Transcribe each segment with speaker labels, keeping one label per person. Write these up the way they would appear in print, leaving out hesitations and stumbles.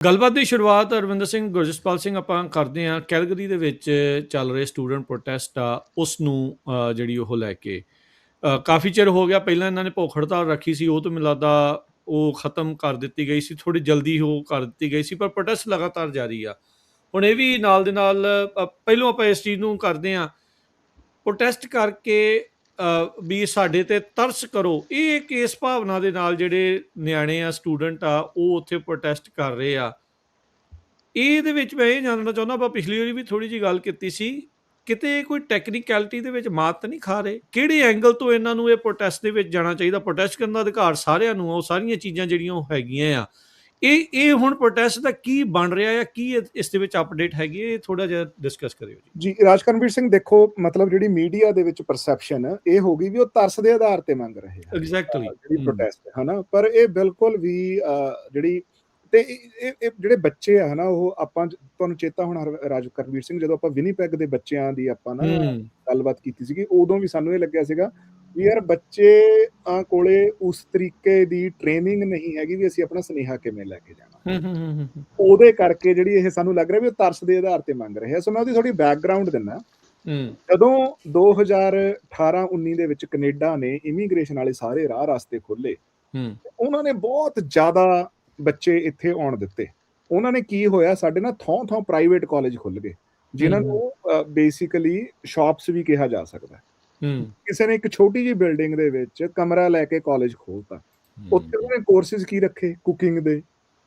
Speaker 1: ਗੱਲਬਾਤ ਦੀ ਸ਼ੁਰੂਆਤ ਰਵਿੰਦਰ ਸਿੰਘ ਗੁਰਜਸਪਾਲ ਸਿੰਘ ਆਪਾਂ ਕਰਦੇ ਹਾਂ। ਕੈਲਗਰੀ ਦੇ ਵਿੱਚ ਚੱਲ ਰਹੇ ਸਟੂਡੈਂਟ ਪ੍ਰੋਟੈਸਟ ਆ, ਉਸ ਨੂੰ ਜਿਹੜੀ ਉਹ ਲੈ ਕੇ ਕਾਫੀ ਚਿਰ ਹੋ ਗਿਆ। ਪਹਿਲਾਂ ਇਹਨਾਂ ਨੇ ਭੁੱਖ ਹੜਤਾਲ ਰੱਖੀ ਸੀ, ਉਹ ਤਾਂ ਮੈਨੂੰ ਲੱਗਦਾ ਉਹ ਖਤਮ ਕਰ ਦਿੱਤੀ ਗਈ ਸੀ, ਥੋੜੀ ਜਲਦੀ ਉਹ ਕਰ ਦਿੱਤੀ ਗਈ ਸੀ, ਪਰ ਪ੍ਰੋਟੈਸਟ ਲਗਾਤਾਰ ਜਾਰੀ ਆ। ਹੁਣ ਇਹ ਵੀ ਨਾਲ ਦੇ ਨਾਲ ਪਹਿਲੋਂ ਆਪਾਂ ਇਸ ਚੀਜ਼ ਨੂੰ ਕਰਦੇ ਹਾਂ, ਪ੍ਰੋਟੈਸਟ ਕਰਕੇ ਵੀ ਸਾਡੇ ਤੇ ਤਰਸ ਕਰੋ। ਇਹ ਇੱਕ ਇਸ ਭਾਵਨਾ ਦੇ ਨਾਲ ਜਿਹੜੇ ਨਿਆਣੇ ਆ, ਸਟੂਡੈਂਟ ਆ, ਉਹ ਉੱਥੇ ਪ੍ਰੋਟੈਸਟ ਕਰ ਰਹੇ ਆ। ਇਹਦੇ ਵਿੱਚ ਮੈਂ ਇਹ ਜਾਣਨਾ ਚਾਹੁੰਦਾ, ਆਪਾਂ ਪਿਛਲੀ ਵਾਰੀ ਵੀ ਥੋੜ੍ਹੀ ਜਿਹੀ ਗੱਲ ਕੀਤੀ ਸੀ, ਕਿਤੇ ਕੋਈ ਟੈਕਨੀਕੈਲਿਟੀ ਦੇ ਵਿੱਚ ਮਾਤ ਤਾਂ ਨਹੀਂ ਖਾ ਰਹੇ? ਕਿਹੜੇ ਐਂਗਲ ਤੋਂ ਇਹਨਾਂ ਨੂੰ ਇਹ ਪ੍ਰੋਟੈਸਟ ਦੇ ਵਿੱਚ ਜਾਣਾ ਚਾਹੀਦਾ? ਪ੍ਰੋਟੈਸਟ ਕਰਨ ਦਾ ਅਧਿਕਾਰ ਸਾਰਿਆਂ ਨੂੰ ਆ, ਉਹ ਸਾਰੀਆਂ ਚੀਜ਼ਾਂ ਜਿਹੜੀਆਂ ਉਹ ਹੈਗੀਆਂ ਆ। ਇਹ ਹੁਣ ਪ੍ਰੋਟੈਸਟ ਦਾ ਕੀ ਬਣ ਰਿਹਾ ਆ, ਕੀ ਇਸ ਦੇ ਵਿੱਚ ਅਪਡੇਟ ਹੈਗੀ, ਇਹ ਥੋੜ੍ਹਾ ਜਿਹਾ ਡਿਸਕਸ ਕਰਿਓ ਜੀ।
Speaker 2: ਜੀ ਰਾਜਕਰਨਵੀਰ ਸਿੰਘ, ਦੇਖੋ ਮਤਲਬ ਜਿਹੜੀ ਮੀਡੀਆ ਦੇ ਵਿੱਚ ਪਰਸੈਪਸ਼ਨ ਇਹ ਹੋ ਗਈ ਵੀ ਉਹ ਤਰਸ ਦੇ ਆਧਾਰ ਤੇ ਮੰਗ ਰਹੇ ਆ
Speaker 1: ਐਗਜ਼ੈਕਟਲੀ
Speaker 2: ਜਿਹੜੀ ਪ੍ਰੋਟੈਸਟ ਹੈ ਨਾ, ਪਰ ਇਹ ਬਿਲਕੁਲ ਵੀ ਜਿਹੜੀ ਤੇ ਇਹ ਜਿਹੜੇ ਬੱਚੇ ਆ ਹਨਾ, ਉਹ ਆਪਾਂ ਤੁਹਾਨੂੰ ਚੇਤਾ ਹੋਣਾ ਰਾਜਕਰਨਵੀਰ ਸਿੰਘ, ਜਦੋਂ ਆਪਾਂ ਵਿਨੀਪੈਗ ਦੇ ਬੱਚਿਆਂ ਦੀ ਆਪਾਂ ਨਾ ਗੱਲਬਾਤ ਕੀਤੀ ਸੀਗੀ, ਉਦੋਂ ਵੀ ਸਾਨੂੰ ਇਹ ਲੱਗਿਆ ਸੀਗਾ ਵੀ ਯਾਰ ਬੱਚੇ ਕੋਲੇ ਉਸ ਤਰੀਕੇ ਦੀ ਟ੍ਰੇਨਿੰਗ ਨਹੀਂ ਹੈਗੀ ਵੀ ਅਸੀਂ ਆਪਣਾ ਸੁਨੇਹਾ ਕਿਵੇਂ ਲੈ ਕੇ ਜਾਣਾ। ਉਹਦੇ ਕਰਕੇ ਜਿਹੜੀ ਇਹ ਸਾਨੂੰ ਲੱਗ ਰਿਹਾ ਵੀ ਉਹ ਤਰਸ ਦੇ ਆਧਾਰ ਤੇ ਮੰਗ ਰਹੇ ਆ। ਸੋ ਮੈਂ ਉਹਦੀ ਥੋੜੀ ਬੈਕਗਰਾਉਂਡ ਦਿੰਦਾ। ਜਦੋਂ 2018-19 ਦੇ ਵਿੱਚ ਕੈਨੇਡਾ ਨੇ ਇਮੀਗ੍ਰੇਸ਼ਨ ਵਾਲੇ ਸਾਰੇ ਰਾਹ ਰਸਤੇ ਖੋਲੇ, ਉਹਨਾਂ ਨੇ ਬਹੁਤ ਜ਼ਿਆਦਾ ਬੱਚੇ ਇੱਥੇ ਆਉਣ ਦਿੱਤੇ। ਉਹਨਾਂ ਨੇ ਕੀ ਹੋਇਆ, ਸਾਡੇ ਨਾਲ ਥਾਂ ਪ੍ਰਾਈਵੇਟ ਕਾਲਜ ਖੁੱਲ ਗਏ, ਜਿਨ੍ਹਾਂ ਨੂੰ ਬੇਸਿਕਲੀ ਸ਼ਾਪਸ ਵੀ ਕਿਹਾ ਜਾ ਸਕਦਾ। ਕਿਸੇ ਨੇ ਇੱਕ ਛੋਟੀ ਜਿਹੀ ਬਿਲਡਿੰਗ ਦੇ ਵਿੱਚ ਕਮਰਾ ਲੈ ਕੇ ਕਾਲਜ ਖੋਲਤਾ। ਉੱਥੇ ਉਹਨੇ ਕੋਰਸਿਸ ਕੀ ਰੱਖੇ, ਕੁਕਿੰਗ ਦੇ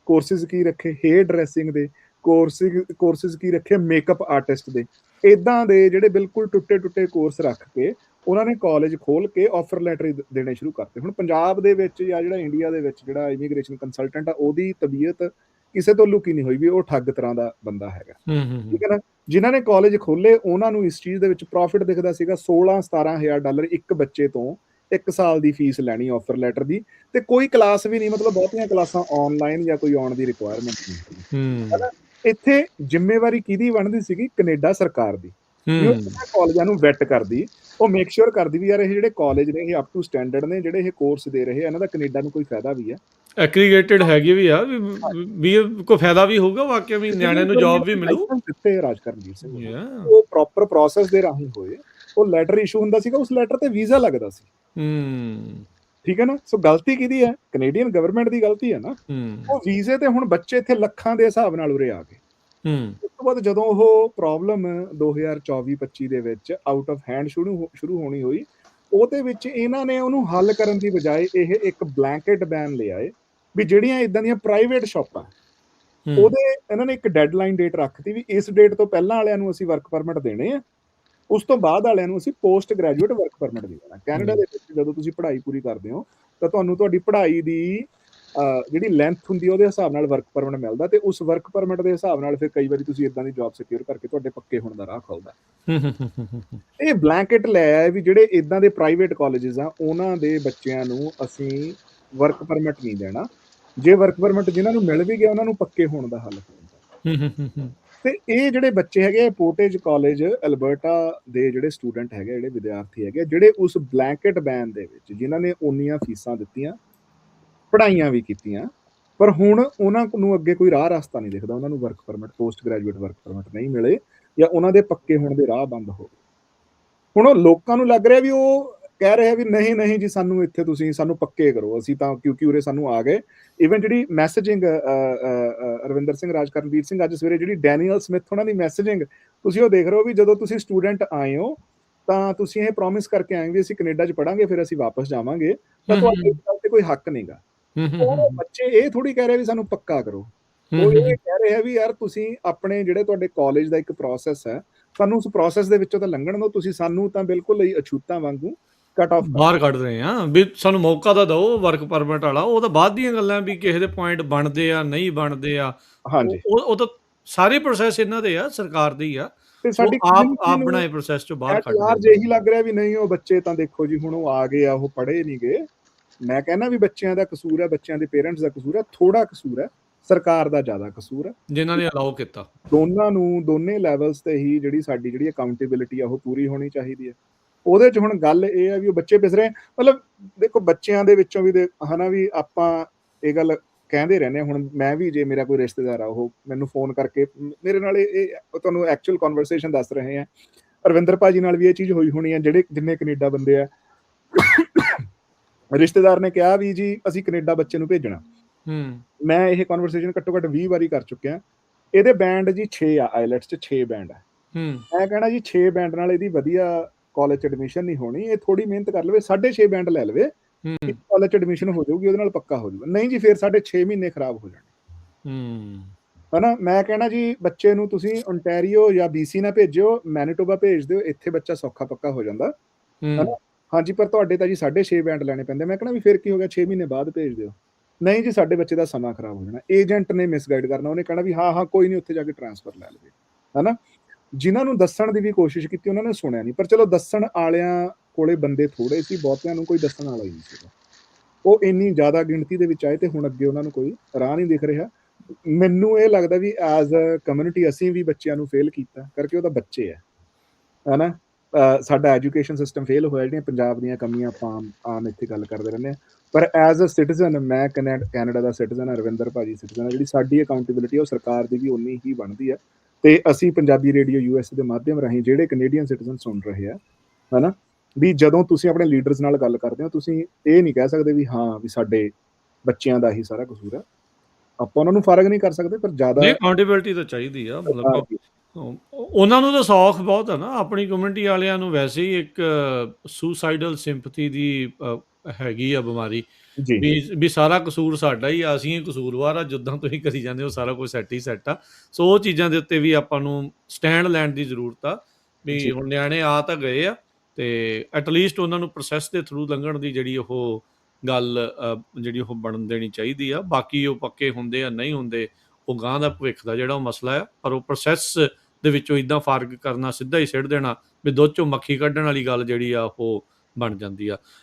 Speaker 2: ਕੋਰਸਿਸ ਕੀ ਰੱਖੇ, ਹੇਅਰ ਡਰੈਸਿੰਗ ਦੇ ਕੋਰਸਿਸ ਕੀ ਰੱਖੇ, ਮੇਕਅਪ ਆਰਟਿਸਟ ਦੇ, ਇਦਾਂ ਦੇ ਜਿਹੜੇ ਬਿਲਕੁਲ ਟੁੱਟੇ ਕੋਰਸ ਰੱਖ ਕੇ ਉਹਨਾਂ ਨੇ ਕਾਲਜ ਖੋਲ ਕੇ ਆਫਰ ਲੈਟਰ ਦੇਣੇ ਸ਼ੁਰੂ ਕਰਤੇ। ਹੁਣ ਪੰਜਾਬ ਦੇ ਵਿੱਚ ਜਾਂ ਜਿਹੜਾ ਇੰਡੀਆ ਦੇ ਵਿੱਚ ਜਿਹੜਾ ਇਮੀਗ੍ਰੇਸ਼ਨ ਕੰਸਲਟੈਂਟ ਆ, ਉਹਦੀ ਤਬੀਅਤ ਕਿਸੇ ਤੋਂ ਲੁਕੀ ਨਹੀਂ ਹੋਈ ਵੀ ਉਹ ਠੱਗ ਤਰ੍ਹਾਂ ਦਾ ਬੰਦਾ ਹੈਗਾ, ਠੀਕ ਹੈ ਨਾ। ਜਿਨ੍ਹਾਂ ਨੇ ਕਾਲਜ ਖੋਲੇ ਉਹਨਾਂ ਨੂੰ ਇਸ ਚੀਜ਼ ਦੇ ਵਿੱਚ ਪ੍ਰੋਫਿਟ ਦਿਖਦਾ ਸੀਗਾ। $16,000-17,000 ਇੱਕ ਬੱਚੇ ਤੋਂ 1 ਸਾਲ ਦੀ ਫੀਸ ਲੈਣੀ ਆਫਰ ਲੈਟਰ ਦੀ, ਤੇ ਕੋਈ ਕਲਾਸ ਵੀ ਨਹੀਂ, ਮਤਲਬ ਬਹੁਤੀਆਂ ਕਲਾਸਾਂ ਆਨਲਾਈਨ ਜਾਂ ਕੋਈ ਆਉਣ ਦੀ ਰਿਕੁਆਇਰਮੈਂਟ ਨਹੀਂ। ਇੱਥੇ ਜ਼ਿੰਮੇਵਾਰੀ ਕਿਹਦੀ ਬਣਦੀ ਸੀਗੀ? ਕੈਨੇਡਾ ਸਰਕਾਰ ਦੀ। ਕਾਲਜਾਂ ਨੂੰ ਵੈਟ ਕਰਦੀ, ਉਹ ਮੇਕ ਸ਼ੋਰ ਕਰਦੀ ਵੀ ਯਾਰ ਇਹ ਜਿਹੜੇ ਕਾਲਜ ਨੇ ਇਹ ਅਪ ਟੂ ਸਟੈਂਡਰਡ ਨੇ, ਜਿਹੜੇ ਇਹ ਕੋਰਸ ਦੇ ਰਹੇ ਆ ਇਹਨਾਂ ਦਾ ਕੈਨੇਡਾ ਨੂੰ ਕੋਈ ਫਾਇਦਾ ਵੀ ਹੈ,
Speaker 1: ਐਗਰੀਗੇਟਡ ਹੈਗੇ ਵੀ ਆ, ਵੀ ਕੋਈ ਫਾਇਦਾ ਵੀ ਹੋਊਗਾ, ਵਾਕਿਆ ਵੀ ਨਿਆਣਿਆਂ ਨੂੰ ਜੌਬ ਵੀ ਮਿਲੂ।
Speaker 2: ਦਿੱਤੇ ਰਾਜਕਰਨਵੀਰ ਸਿੰਘ, ਉਹ ਪ੍ਰੋਪਰ ਪ੍ਰੋਸੈਸ ਦੇ ਰਾਹੀਂ ਹੋਏ। ਉਹ ਲੈਟਰ ਇਸ਼ੂ ਹੁੰਦਾ ਸੀਗਾ, ਉਸ ਲੈਟਰ ਤੇ ਵੀਜ਼ਾ ਲੱਗਦਾ ਸੀ, ਠੀਕ ਹੈ ਨਾ। ਸੋ ਗਲਤੀ ਕਿਹਦੀ ਹੈ? ਕੈਨੇਡੀਅਨ ਗਵਰਨਮੈਂਟ ਦੀ ਗਲਤੀ ਹੈ ਨਾ। ਉਹ ਵੀਜ਼ੇ ਤੇ ਹੁਣ ਬੱਚੇ ਇੱਥੇ ਲੱਖਾਂ ਦੇ ਹਿਸਾਬ ਨਾਲ ਉਰੇ ਆ ਗਏ। ਉਸ ਤੋਂ ਬਾਅਦ ਜਦੋਂ ਉਹ ਪ੍ਰੋਬਲਮ 2024-25 ਦੇ ਵਿੱਚ ਆਊਟ ਆਫ ਹੈਂਡ ਸ਼ੁਰੂ ਹੋਣੀ ਹੋਈ, ਉਹਦੇ ਵਿੱਚ ਇਹਨਾਂ ਨੇ ਉਹਨੂੰ ਹੱਲ ਕਰਨ ਦੀ ਬਜਾਏ ਇਹ ਇੱਕ ਬਲੈਂਕਟ ਬੈਨ ਲਿਆਏ ਵੀ ਜਿਹੜੀਆਂ ਇਦਾਂ ਦੀਆਂ ਪ੍ਰਾਈਵੇਟ ਸ਼ਾਪਾਂ, ਉਹਦੇ ਇਹਨਾਂ ਨੇ ਇੱਕ ਡੈਡਲਾਈਨ ਡੇਟ ਰੱਖਤੀ ਵੀ ਇਸ ਡੇਟ ਤੋਂ ਪਹਿਲਾਂ ਵਾਲਿਆਂ ਨੂੰ ਅਸੀਂ ਵਰਕ ਪਰਮਿਟ ਦੇਣੇ ਆ, ਉਸ ਤੋਂ ਬਾਅਦ ਵਾਲਿਆਂ ਨੂੰ ਅਸੀਂ ਪੋਸਟ ਗ੍ਰੈਜੂਏਟ ਵਰਕ ਪਰਮਿਟ ਦੇ ਦੇਣਾ। ਕੈਨੇਡਾ ਦੇ ਵਿੱਚ ਜਦੋਂ ਤੁਸੀਂ ਪੜ੍ਹਾਈ ਪੂਰੀ ਕਰਦੇ ਹੋ ਤਾਂ ਤੁਹਾਨੂੰ ਤੁਹਾਡੀ ਪੜ੍ਹਾਈ ਦੀ ਜਿਹੜੀ ਲੈਂਥ ਹੁੰਦੀ ਉਹਦੇ ਹਿਸਾਬ ਨਾਲ ਵਰਕ ਪਰਮਿਟ ਮਿਲਦਾ, ਤੇ ਉਸ ਵਰਕ ਪਰਮਿਟ ਦੇ ਹਿਸਾਬ ਨਾਲ ਫਿਰ ਕਈ ਵਾਰੀ ਤੁਸੀਂ ਇਦਾਂ ਦੀ ਜੌਬ ਸਿਕਿਉਰ ਕਰਕੇ ਤੁਹਾਡੇ ਪੱਕੇ ਹੋਣ ਦਾ ਰਾਹ ਖੁੱਲਦਾ। ਇਹ ਬਲੈਂਕਟ ਲੈ ਆਇਆ ਵੀ ਜਿਹੜੇ ਇਦਾਂ ਦੇ ਪ੍ਰਾਈਵੇਟ ਕਾਲਜਸ ਆ ਉਹਨਾਂ ਦੇ ਬੱਚਿਆਂ ਨੂੰ ਅਸੀਂ ਵਰਕ ਪਰਮਿਟ ਨਹੀਂ ਦੇਣਾ। ਜੇ ਵਰਕ ਪਰਮਿਟ ਜਿਨ੍ਹਾਂ ਨੂੰ ਮਿਲ ਵੀ ਗਿਆ ਉਹਨਾਂ ਨੂੰ ਪੱਕੇ ਹੋਣ ਦਾ ਹੱਲ ਹੁੰਦਾ। ਤੇ ਇਹ ਜਿਹੜੇ ਬੱਚੇ ਹੈਗੇ ਪੋਰਟੇਜ ਕਾਲਜ ਅਲਬਰਟਾ ਦੇ ਜਿਹੜੇ ਸਟੂਡੈਂਟ ਹੈਗੇ, ਜਿਹੜੇ ਵਿਦਿਆਰਥੀ ਹੈਗੇ, ਜਿਹੜੇ ਉਸ ਬਲੈਂਕਟ ਬੈਨ ਦੇ ਵਿੱਚ ਜਿਨ੍ਹਾਂ ਨੇ ਉਨੀਆਂ ਫੀਸਾਂ ਦਿੱਤੀਆਂ, ਪੜ੍ਹਾਈਆਂ ਵੀ ਕੀਤੀਆਂ, ਪਰ ਹੁਣ ਉਹਨਾਂ ਨੂੰ ਅੱਗੇ ਕੋਈ ਰਾਹ ਰਸਤਾ ਨਹੀਂ ਦਿਖਦਾ। ਉਹਨਾਂ ਨੂੰ work permit, post graduate work permit ਨਹੀਂ ਮਿਲੇ ਜਾਂ ਉਹਨਾਂ ਦੇ ਪੱਕੇ ਹੋਣ ਦੇ ਰਾਹ ਬੰਦ ਹੋ ਗਏ। ਹੁਣ ਉਹ ਲੋਕਾਂ ਨੂੰ ਲੱਗ ਰਿਹਾ ਵੀ ਉਹ ਕਹਿ ਰਹੇ ਵੀ ਨਹੀਂ ਜੀ, ਸਾਨੂੰ ਇੱਥੇ ਤੁਸੀਂ ਸਾਨੂੰ ਪੱਕੇ ਕਰੋ, ਅਸੀਂ ਤਾਂ ਕਿਉਂਕਿ ਉਰੇ ਸਾਨੂੰ ਆ ਗਏ। ਇਵਨ ਜਿਹੜੀ ਮੈਸੇਜਿੰਗ ਰਵਿੰਦਰ ਸਿੰਘ, ਰਾਜਕਰਨਵੀਰ ਸਿੰਘ, ਅੱਜ ਸਵੇਰੇ ਜਿਹੜੀ ਡੈਨੀਅਲ ਸਮਿਥ ਉਹਨਾਂ ਦੀ ਮੈਸੇਜਿੰਗ ਤੁਸੀਂ ਉਹ ਦੇਖ ਰਹੇ ਹੋ ਵੀ ਜਦੋਂ ਤੁਸੀਂ ਸਟੂਡੈਂਟ ਆਏ ਹੋ ਤਾਂ ਤੁਸੀਂ ਇਹ ਪ੍ਰੋਮਿਸ ਕਰਕੇ ਆਏ ਵੀ ਅਸੀਂ ਕੈਨੇਡਾ 'ਚ ਪੜਾਂਗੇ, ਫਿਰ ਅਸੀਂ ਵਾਪਸ ਜਾਵਾਂਗੇ, ਤਾਂ ਤੁਹਾਡੇ ਤੇ ਕੋਈ ਹੱਕ ਨਹੀਂਗਾ। ਉਹ ਬੱਚੇ ਇਹ ਥੋੜੀ ਕਹਿ ਰਹੇ ਵੀ ਸਾਨੂੰ ਪੱਕਾ ਕਰੋ, ਉਹ ਇਹ ਕਹਿ ਰਹੇ ਆ ਵੀ ਯਾਰ ਤੁਸੀਂ ਆਪਣੇ ਜਿਹੜੇ ਤੁਹਾਡੇ ਕਾਲਜ ਦਾ ਇੱਕ ਪ੍ਰੋਸੈਸ ਹੈ, ਸਾਨੂੰ ਉਸ ਪ੍ਰੋਸੈਸ ਦੇ ਵਿੱਚੋਂ ਤਾਂ ਲੰਘਣ ਦਿਓ, ਤੁਸੀਂ ਸਾਨੂੰ ਤਾਂ ਬਿਲਕੁਲ ਹੀ ਅਛੂਤਾਂ ਵਾਂਗੂ ਕੱਟ ਆਫ
Speaker 1: ਬਾਹਰ ਕੱਢ ਰਹੇ ਆ ਵੀ ਸਾਨੂੰ ਮੌਕਾ ਤਾਂ ਦਿਓ ਵਰਕ ਪਰਮਿਟ ਵਾਲਾ। ਉਹ ਤਾਂ ਬਾਅਦ ਦੀਆਂ ਗੱਲਾਂ ਵੀ ਕਿਸੇ ਦੇ ਪੁਆਇੰਟ ਬਣਦੇ ਆ ਨਹੀਂ ਬਣਦੇ ਆ,
Speaker 2: ਹਾਂਜੀ
Speaker 1: ਉਹ ਤਾਂ ਸਾਰੇ ਪ੍ਰੋਸੈਸ ਇਹਨਾਂ ਦੇ ਆ, ਸਰਕਾਰ ਦੇ ਹੀ ਆ, ਤੇ ਸਾਡੀ ਆਪ ਬਣਾਏ ਪ੍ਰੋਸੈਸ ਚੋਂ ਬਾਹਰ ਕੱਢ
Speaker 2: ਰਹੇ। ਇਹੀ ਲੱਗ ਰਿਹਾ ਵੀ ਨਹੀਂ ਉਹ ਬੱਚੇ ਤਾਂ ਦੇਖੋ ਜੀ ਹੁਣ ਉਹ ਆ ਗਏ ਆ, ਉਹ ਪੜ੍ਹੇ ਨਹੀਂ ਗਏ। ਮੈਂ ਕਹਿੰਦਾ ਵੀ ਬੱਚਿਆਂ ਦਾ ਕਸੂਰ ਹੈ, ਬੱਚਿਆਂ ਦੇ ਪੇਰੈਂਟਸ ਦਾ ਕਸੂਰ ਹੈ, ਥੋੜਾ ਕਸੂਰ ਹੈ ਸਰਕਾਰ ਦਾ, ਜ਼ਿਆਦਾ ਕਸੂਰ ਹੈ
Speaker 1: ਜਿਨ੍ਹਾਂ ਨੇ ਅਲਾਓ ਕੀਤਾ।
Speaker 2: ਦੋਨਾਂ ਨੂੰ ਦੋਨੇ ਲੈਵਲਸ ਤੇ ਹੀ ਜਿਹੜੀ ਸਾਡੀ ਜਿਹੜੀ ਅਕਾਊਂਟੇਬਿਲਿਟੀ ਆ ਉਹ ਪੂਰੀ ਹੋਣੀ ਚਾਹੀਦੀ ਹੈ। ਉਹਦੇ 'ਚ ਹੁਣ ਗੱਲ ਇਹ ਆ ਵੀ ਉਹ ਬੱਚੇ ਪਿਸ ਰਹੇ। ਮਤਲਬ ਦੇਖੋ ਬੱਚਿਆਂ ਦੇ ਵਿੱਚੋਂ ਵੀ ਹਨਾ ਵੀ ਆਪਾਂ ਇਹ ਗੱਲ ਕਹਿੰਦੇ ਰਹਿੰਦੇ ਹਾਂ। ਹੁਣ ਮੈਂ ਵੀ ਜੇ ਮੇਰਾ ਕੋਈ ਰਿਸ਼ਤੇਦਾਰ ਆ, ਉਹ ਮੈਨੂੰ ਫੋਨ ਕਰਕੇ ਮੇਰੇ ਨਾਲ ਇਹ ਤੁਹਾਨੂੰ ਐਕਚੁਅਲ ਕਨਵਰਸੇਸ਼ਨ ਦੱਸ ਰਹੇ ਆ। ਅਰਵਿੰਦਰ ਭਾਜੀ ਨਾਲ ਵੀ ਇਹ ਚੀਜ਼ ਹੋਈ ਹੋਣੀ ਆ, ਜਿੰਨੇ ਕੈਨੇਡਾ ਬੰਦੇ ਆ। ਰਿਸ਼ਤੇਦਾਰ ਨੇ ਕਿਹਾ ਵੀ ਜੀ ਅਸੀਂ ਕੈਨੇਡਾ ਬੱਚੇ ਨੂੰ ਭੇਜਣਾ। ਮੈਂ ਇਹ ਕਨਵਰਸੇਸ਼ਨ ਘੱਟੋ ਘੱਟ 20 ਵਾਰੀ ਕਰ ਚੁੱਕਿਆ। ਇਹਦੇ ਬੈਂਡ ਜੀ 6 ਆ, ਆਈਲੈਟਸ 'ਚ 6 ਬੈਂਡ ਆ। ਮੈਂ ਕਹਿਣਾ ਜੀ 6 ਬੈਂਡ ਨਾਲ ਇਹਦੀ ਵਧੀਆ ਕਾਲਜ 'ਚ ਐਡਮਿਸ਼ਨ ਨਹੀਂ ਹੋਣੀ। ਇਹ ਥੋੜੀ ਮਿਹਨਤ ਕਰ ਲਵੇ, 6.5 ਬੈਂਡ ਲੈ ਲਵੇ, ਕਾਲਜ 'ਚ ਐਡਮਿਸ਼ਨ ਹੋ ਜਾਊਗੀ, ਉਹਦੇ ਨਾਲ ਪੱਕਾ ਹੋ ਜਾਊਗਾ। ਨਹੀਂ ਜੀ, ਫਿਰ ਸਾਡੇ 6 ਮਹੀਨੇ ਖਰਾਬ ਹੋ ਜਾਣੇ। ਹਨਾ, ਮੈਂ ਕਹਿਣਾ ਜੀ ਬੱਚੇ ਨੂੰ ਤੁਸੀਂ ਓਨਟਾਰੀਓ ਜਾਂ BC ਨਾ ਭੇਜਿਓ, ਮੈਨੀਟੋਬਾ ਭੇਜ ਦਿਓ, ਇੱਥੇ ਬੱਚਾ ਸੌਖਾ ਪੱਕਾ ਹੋ ਜਾਂਦਾ। ਹਨਾ, ਹਾਂਜੀ, ਪਰ ਤੁਹਾਡੇ ਤਾਂ ਜੀ 6.5 ਬੈਂਡ ਲੈਣੇ ਪੈਂਦੇ। ਮੈਂ ਕਹਿਣਾ ਵੀ ਫਿਰ ਕੀ ਹੋ ਗਿਆ, 6 ਮਹੀਨੇ ਬਾਅਦ ਭੇਜ ਦਿਓ। ਨਹੀਂ ਜੀ, ਸਾਡੇ ਬੱਚੇ ਦਾ ਸਮਾਂ ਖਰਾਬ ਹੋ ਜਾਣਾ। ਏਜੰਟ ਨੇ ਮਿਸਗਾਈਡ ਕਰਨਾ, ਉਹਨੇ ਕਹਿਣਾ ਵੀ ਹਾਂ ਕੋਈ ਨਹੀਂ, ਉੱਥੇ ਜਾ ਕੇ ਟ੍ਰਾਂਸਫਰ ਲੈ ਲਵੇ। ਹਨਾ, ਜਿਨ੍ਹਾਂ ਨੂੰ ਦੱਸਣ ਦੀ ਵੀ ਕੋਸ਼ਿਸ਼ ਕੀਤੀ ਉਹਨਾਂ ਨੇ ਸੁਣਿਆ ਨਹੀਂ। ਪਰ ਚਲੋ, ਦੱਸਣ ਵਾਲਿਆਂ ਕੋਲੇ ਬੰਦੇ ਥੋੜੇ ਸੀ, ਬਹੁਤਿਆਂ ਨੂੰ ਕੋਈ ਦੱਸਣ ਵਾਲਾ ਹੀ ਨਹੀਂ ਸੀਗਾ। ਉਹ ਇੰਨੀ ਜ਼ਿਆਦਾ ਗਿਣਤੀ ਦੇ ਵਿੱਚ ਆਏ ਤੇ ਹੁਣ ਅੱਗੇ ਉਹਨਾਂ ਨੂੰ ਕੋਈ ਰਾਹ ਨਹੀਂ ਦਿਖ ਰਿਹਾ। ਮੈਨੂੰ ਇਹ ਲੱਗਦਾ ਵੀ ਐਜ਼ ਅ ਕਮਿਊਨਿਟੀ ਅਸੀਂ ਵੀ ਬੱਚਿਆਂ ਨੂੰ ਫੇਲ ਕੀਤਾ, ਕਰਕੇ ਉਹਦਾ ਬੱਚੇ ਹੈ। ਹਨਾ, ਸਾਡਾ ਐਜੂਕੇਸ਼ਨ ਸਿਸਟਮ ਫੇਲ ਹੋਇਆ। ਜਿਹੜੀਆਂ ਪੰਜਾਬ ਦੀਆਂ ਕਮੀਆਂ ਆਪਾਂ ਆਮ ਇੱਥੇ ਗੱਲ ਕਰਦੇ ਰਹਿੰਦੇ ਹਾਂ, ਪਰ ਐਜ਼ ਅ ਸਿਟੀਜ਼ਨ, ਮੈਂ ਕੈਨੇਡਾ ਦਾ ਸਿਟੀਜ਼ਨ, ਅਰਵਿੰਦਰ ਭਾਜੀ ਸਿਟੀਜ਼ਨ, ਜਿਹੜੀ ਸਾਡੀ ਅਕਾਊਂਟੇਬਿਲਿਟੀ ਉਹ ਸਰਕਾਰ ਦੀ ਵੀ ਉਨੀ ਹੀ ਬਣਦੀ ਹੈ। ਤੇ ਅਸੀਂ ਪੰਜਾਬੀ ਰੇਡੀਓ US ਦੇ ਮਾਧਿਅਮ ਰਾਹੀਂ ਜਿਹੜੇ ਕੈਨੇਡੀਅਨ ਸਿਟੀਜ਼ਨ ਸੁਣ ਰਹੇ ਆ, ਹਨਾ, ਵੀ ਜਦੋਂ ਤੁਸੀਂ ਆਪਣੇ ਲੀਡਰਸ ਨਾਲ ਗੱਲ ਕਰਦੇ ਹੋ, ਤੁਸੀਂ ਇਹ ਨਹੀਂ ਕਹਿ ਸਕਦੇ ਵੀ ਹਾਂ ਵੀ ਸਾਡੇ ਬੱਚਿਆਂ ਦਾ ਹੀ ਸਾਰਾ ਕਸੂਰ ਹੈ। ਆਪਾਂ ਉਹਨਾਂ ਨੂੰ ਫਰਕ ਨਹੀਂ ਕਰ ਸਕਦੇ, ਪਰ ਜ਼ਿਆਦਾ
Speaker 1: ਅਕਾਊਂਟੇਬਿਲਿਟੀ ਤਾਂ ਚਾਹੀਦੀ ਆ। ਮਤਲਬ ਉਹਨਾਂ ਨੂੰ ਤਾਂ ਸੌਖ ਬਹੁਤ ਹੈ ਨਾ, ਆਪਣੀ ਕਮਿਊਨਿਟੀ ਵਾਲਿਆਂ ਨੂੰ ਵੈਸੇ ਹੀ ਇੱਕ ਸੁਸਾਈਡਲ ਸਿੰਪਥੀ ਦੀ ਹੈਗੀ ਆ ਬਿਮਾਰੀ, ਵੀ ਸਾਰਾ ਕਸੂਰ ਸਾਡਾ ਹੀ ਆ, ਅਸੀਂ ਹੀ ਕਸੂਰਵਾਰ ਆ, ਜਿੱਦਾਂ ਤੁਸੀਂ ਕਰੀ ਜਾਂਦੇ ਹੋ ਸਾਰਾ ਕੁਝ ਸੈੱਟ ਹੀ ਸੈੱਟ ਆ। ਸੋ ਉਹ ਚੀਜ਼ਾਂ ਦੇ ਉੱਤੇ ਵੀ ਆਪਾਂ ਨੂੰ ਸਟੈਂਡ ਲੈਣ ਦੀ ਜ਼ਰੂਰਤ ਆ ਵੀ ਹੁਣ ਨਿਆਣੇ ਆ ਤਾਂ ਗਏ ਆ, ਤੇ ਐਟਲੀਸਟ ਉਹਨਾਂ ਨੂੰ ਪ੍ਰੋਸੈਸ ਦੇ ਥਰੂ ਲੰਘਣ ਦੀ ਜਿਹੜੀ ਉਹ ਗੱਲ ਜਿਹੜੀ ਉਹ ਬਣਨ ਦੇਣੀ ਚਾਹੀਦੀ ਆ। ਬਾਕੀ ਉਹ ਪੱਕੇ ਹੁੰਦੇ ਆ ਨਹੀਂ ਹੁੰਦੇ, ਉਹ ਗਾਂ ਦਾ ਭਵਿੱਖ ਦਾ ਜਿਹੜਾ ਉਹ ਮਸਲਾ ਆ। ਪਰ ਉਹ ਪ੍ਰੋਸੈਸ ਦੇ ਵਿੱਚੋਂ ਇੱਦਾਂ ਫਰਕ ਕਰਨਾ, ਸਿੱਧਾ ਹੀ ਸਿੱਟ ਦੇਣਾ ਵੀ ਦੁੱਧ ਚੋਂ ਮੱਖੀ ਕੱਢਣ ਵਾਲੀ ਗੱਲ ਜਿਹੜੀ ਆ ਉਹ ਬਣ ਜਾਂਦੀ ਆ।